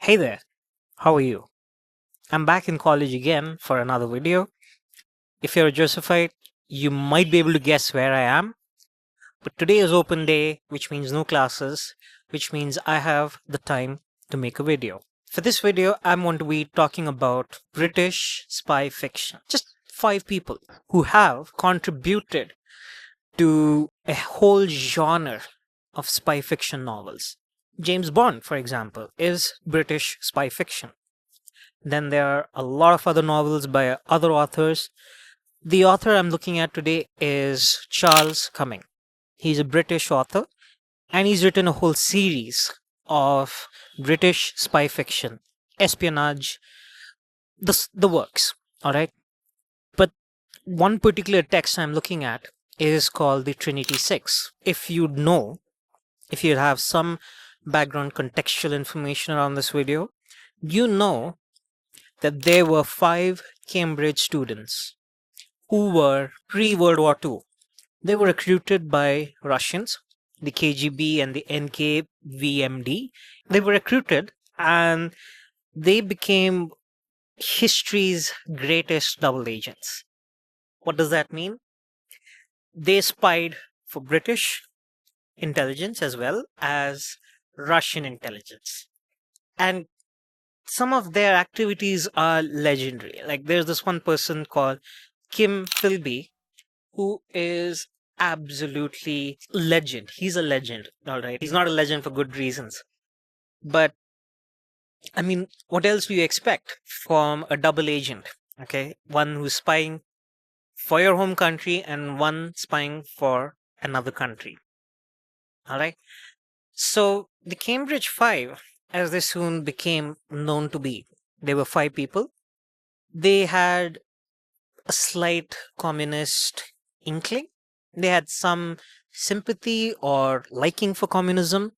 Hey there, how are you? I'm back in college again for another video. If you're a Josephite, you might be able to guess where I am. But today is open day, which means no classes, which means I have the time to make a video. For this video, I'm going to be talking about British spy fiction. Just 5 people who have contributed to a whole genre of spy fiction novels. James Bond, for example, is British spy fiction. Then there are a lot of other novels by other authors. The author I'm looking at today is Charles Cumming. He's a British author and he's written a whole series of British spy fiction, espionage, the works. All right. But one particular text I'm looking at is called the Trinity Six. If you have some background contextual information around this video, you know that there were 5 Cambridge students who were pre-World War II. They were recruited by Russians, the KGB and the NKVMD. They were recruited and they became history's greatest double agents. What does that mean? They spied for British intelligence as well as Russian intelligence. And some of their activities are legendary. Like there's this one person called Kim Philby, who is absolutely legend. He's a legend, all right. He's not a legend for good reasons. But I mean, what else do you expect from a double agent? Okay, one who's spying for your home country and one spying for another country. All right. So the Cambridge Five, as they soon became known to be, they were 5 people. They had a slight communist inkling. They had some sympathy or liking for communism,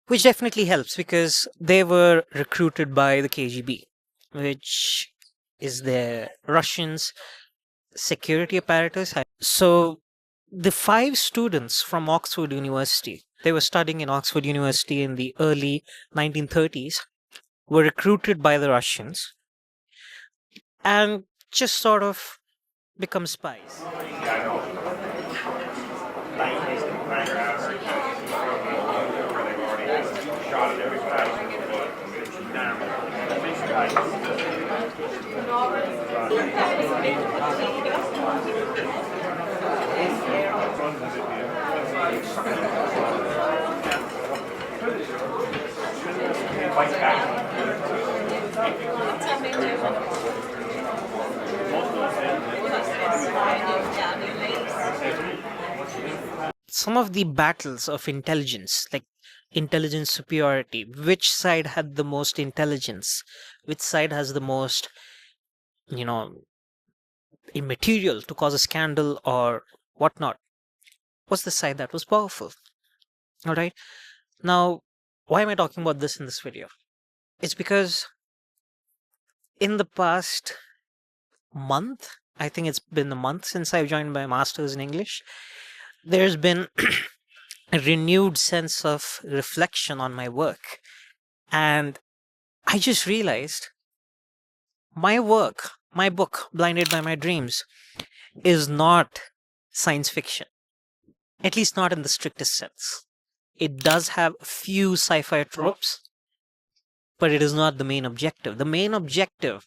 which definitely helps because they were recruited by the KGB, which is the Russians' security apparatus. So the 5 students from Oxford University, they were studying in Oxford University in the early 1930s, were recruited by the Russians and just sort of become spies. Some of the battles of intelligence, like intelligence superiority, which side had the most intelligence, which side has the most, you know, material to cause a scandal or whatnot, was the side that was powerful. All right. Now, why am I talking about this in this video? It's because in the past month, I think it's been a month since I've joined my master's in English, there's been a renewed sense of reflection on my work. And I just realized my work, my book, Blinded by My Dreams, is not science fiction, at least not in the strictest sense. It does have a few sci-fi tropes, but it is not the main objective. The main objective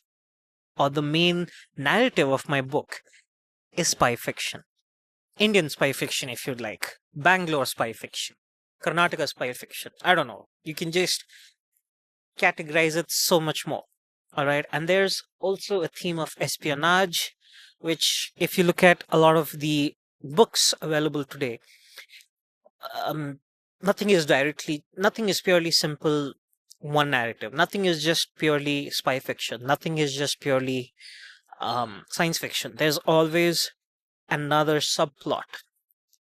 or the main narrative of my book is spy fiction. Indian spy fiction, if you'd like. Bangalore spy fiction. Karnataka spy fiction. I don't know. You can just categorize it so much more. All right. And there's also a theme of espionage, which, if you look at a lot of the books available today, nothing is purely simple one narrative. Nothing is just purely spy fiction. Nothing is just purely science fiction. There's always another subplot.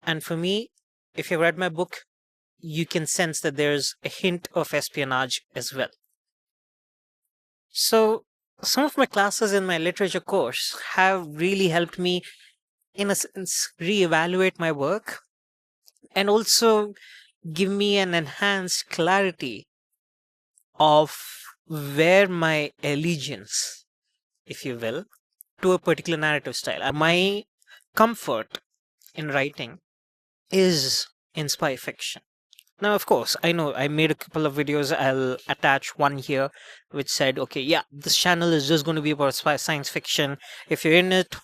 And for me, if you've read my book, you can sense that there's a hint of espionage as well. So some of my classes in my literature course have really helped me, in a sense, reevaluate my work and also give me an enhanced clarity of wear my allegiance, if you will, to a particular narrative style. My comfort in writing is in spy fiction. Now, of course, I know I made a couple of videos. I'll attach one here which said, okay, yeah, this channel is just going to be about science fiction. If you're in it,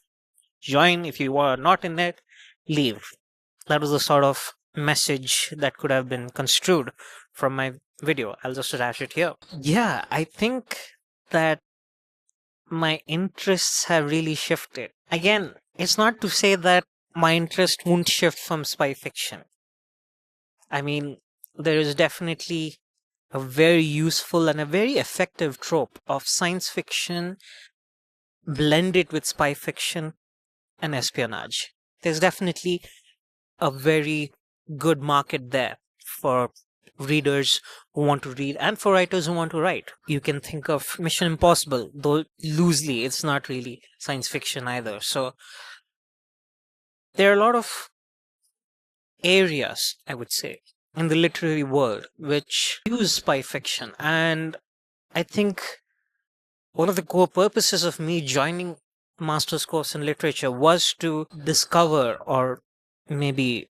join. If you are not in it, leave. That was the sort of message that could have been construed from my video. I'll just attach it here. Yeah, I think that my interests have really shifted. Again, it's not to say that my interest won't shift from spy fiction. I mean, there is definitely a very useful and a very effective trope of science fiction blended with spy fiction and espionage. There's definitely a very good market there for readers who want to read and for writers who want to write. You can think of Mission Impossible, though loosely, it's not really science fiction either. So there are a lot of areas, I would say, in the literary world which use spy fiction. And I think one of the core purposes of me joining master's course in literature was to discover or maybe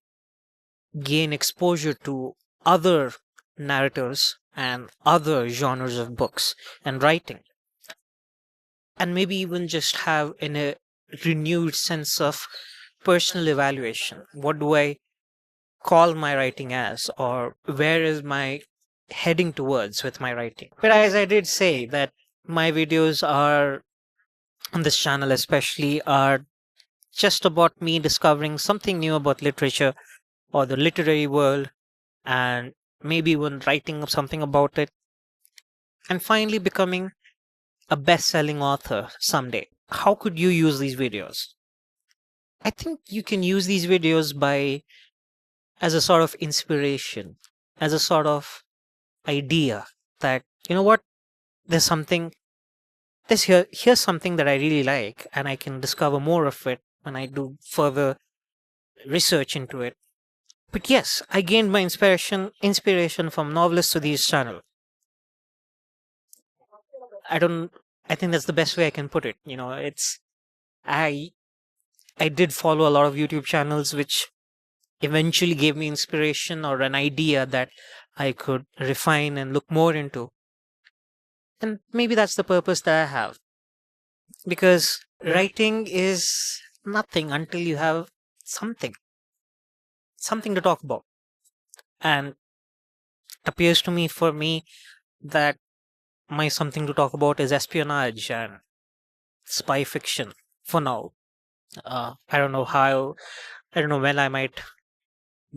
gain exposure to other narrators and other genres of books and writing, and maybe even just have in a renewed sense of personal evaluation. What do I call my writing as, or where is my heading towards with my writing? But as I did say, that my videos are on this channel especially are just about me discovering something new about literature or the literary world, and maybe even writing something about it, and finally becoming a best-selling author someday. How could you use these videos? I think you can use these videos by as a sort of inspiration, as a sort of idea that, you know what, there's something here's something that I really like, and I can discover more of it when I do further research into it. But yes, I gained my inspiration from novelists to these channel. I don't I think that's the best way I can put it. It's I I did follow a lot of YouTube channels which eventually gave me inspiration or an idea that I could refine and look more into. And maybe that's the purpose that I have. Because writing is nothing until you have something, something to talk about. And it appears to me for me that my something to talk about is espionage and spy fiction for now. I don't know how, I don't know when I might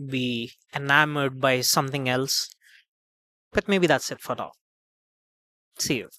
be enamored by something else, but maybe that's it for now. See you.